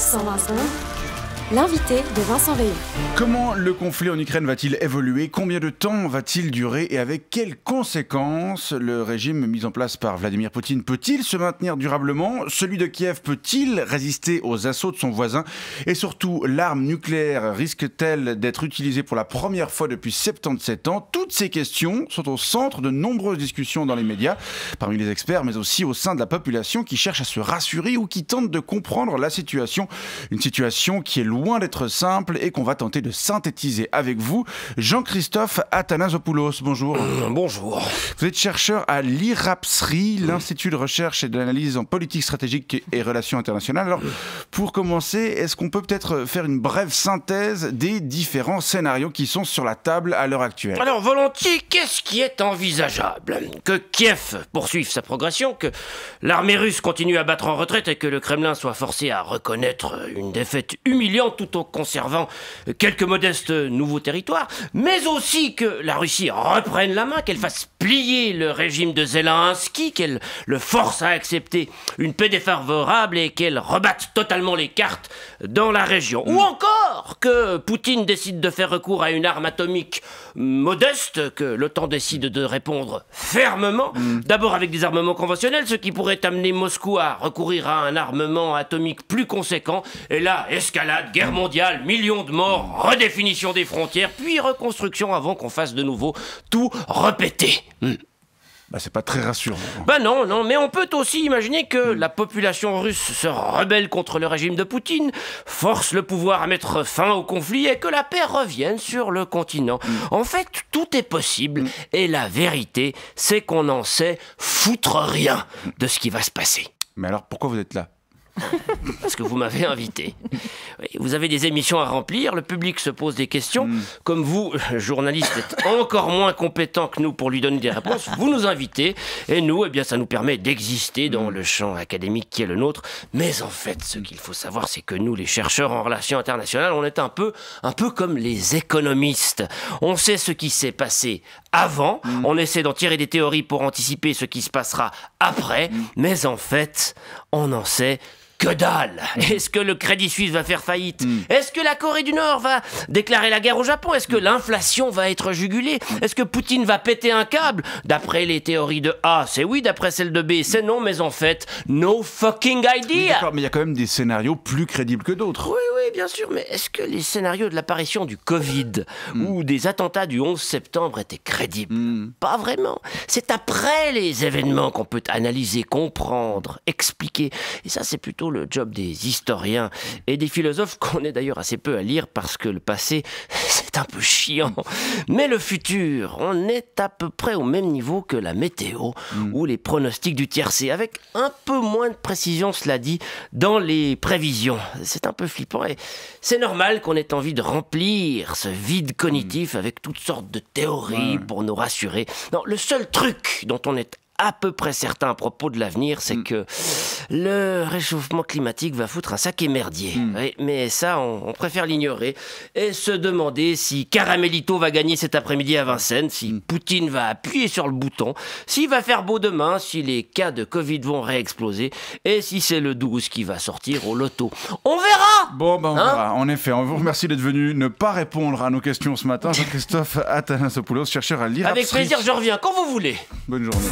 120 l'invité de Vincent Veillon. Comment le conflit en Ukraine va-t-il évoluer? Combien de temps va-t-il durer? Et avec quelles conséquences le régime mis en place par Vladimir Poutine peut-il se maintenir durablement? Celui de Kiev peut-il résister aux assauts de son voisin? Et surtout, l'arme nucléaire risque-t-elle d'être utilisée pour la première fois depuis 77 ans? Toutes ces questions sont au centre de nombreuses discussions dans les médias, parmi les experts, mais aussi au sein de la population qui cherche à se rassurer ou qui tente de comprendre la situation. Une situation qui est loin d'être simple et qu'on va tenter de synthétiser avec vous. Jean-Christophe Athanasopoulos, bonjour. Bonjour. Vous êtes chercheur à l'IRAPSRI, l'Institut de recherche et d'analyse en politique stratégique et relations internationales. Alors, pour commencer, est-ce qu'on peut peut-être faire une brève synthèse des différents scénarios qui sont sur la table à l'heure actuelle? Alors, volontiers, qu'est-ce qui est envisageable? Que Kiev poursuive sa progression, que l'armée russe continue à battre en retraite et que le Kremlin soit forcé à reconnaître une défaite humiliante tout en conservant quelques modestes nouveaux territoires, mais aussi que la Russie reprenne la main, qu'elle fasse plier le régime de Zelensky, qu'elle le force à accepter une paix défavorable et qu'elle rebatte totalement les cartes dans la région. Ou encore que Poutine décide de faire recours à une arme atomique modeste, que l'OTAN décide de répondre fermement, d'abord avec des armements conventionnels, ce qui pourrait amener Moscou à recourir à un armement atomique plus conséquent, et là, escalade, guerre mondiale, millions de morts, redéfinition des frontières, puis reconstruction avant qu'on fasse de nouveau tout répéter. C'est pas très rassurant. Non, mais on peut aussi imaginer que la population russe se rebelle contre le régime de Poutine, force le pouvoir à mettre fin au conflit et que la paix revienne sur le continent. En fait, tout est possible et la vérité, c'est qu'on n'en sait foutre rien de ce qui va se passer. Mais alors, pourquoi vous êtes là? Parce que vous m'avez invité. Vous avez des émissions à remplir, le public se pose des questions. Comme vous, journaliste, êtes encore moins compétent que nous pour lui donner des réponses, vous nous invitez. Et nous, ça nous permet d'exister dans le champ académique qui est le nôtre. Mais en fait, ce qu'il faut savoir, c'est que nous, les chercheurs en relations internationales, on est un peu comme les économistes. On sait ce qui s'est passé avant, on essaie d'en tirer des théories pour anticiper ce qui se passera après, mais en fait, on n'en sait que dalle. Est-ce que le Crédit Suisse va faire faillite? Est-ce que la Corée du Nord va déclarer la guerre au Japon? Est-ce que l'inflation va être jugulée? Est-ce que Poutine va péter un câble? D'après les théories de A, c'est oui, d'après celles de B, c'est non, mais en fait, no fucking idea. D'accord, mais il y a quand même des scénarios plus crédibles que d'autres. Oui, bien sûr, mais est-ce que les scénarios de l'apparition du Covid ou des attentats du 11 septembre étaient crédibles? Pas vraiment. C'est après les événements qu'on peut analyser, comprendre, expliquer. Et ça, c'est plutôt le job des historiens et des philosophes qu'on est d'ailleurs assez peu à lire parce que le passé, c'est un peu chiant. Mais le futur, on est à peu près au même niveau que la météo ou les pronostics du tiercé, avec un peu moins de précision, cela dit, dans les prévisions. C'est un peu flippant et c'est normal qu'on ait envie de remplir ce vide cognitif avec toutes sortes de théories pour nous rassurer. Non, le seul truc dont on est à peu près certain à propos de l'avenir, c'est que le réchauffement climatique va foutre un sacré merdier. Oui, mais ça, on préfère l'ignorer et se demander si Caramelito va gagner cet après-midi à Vincennes, si Poutine va appuyer sur le bouton, s'il va faire beau demain, si les cas de Covid vont réexploser et si c'est le 12 qui va sortir au loto. On verra! On verra. En effet, on vous remercie d'être venu ne pas répondre à nos questions ce matin. Jean-Christophe Athanasopoulos, chercheur à l'IRAPSRI. Avec plaisir, je reviens quand vous voulez. Bonne journée.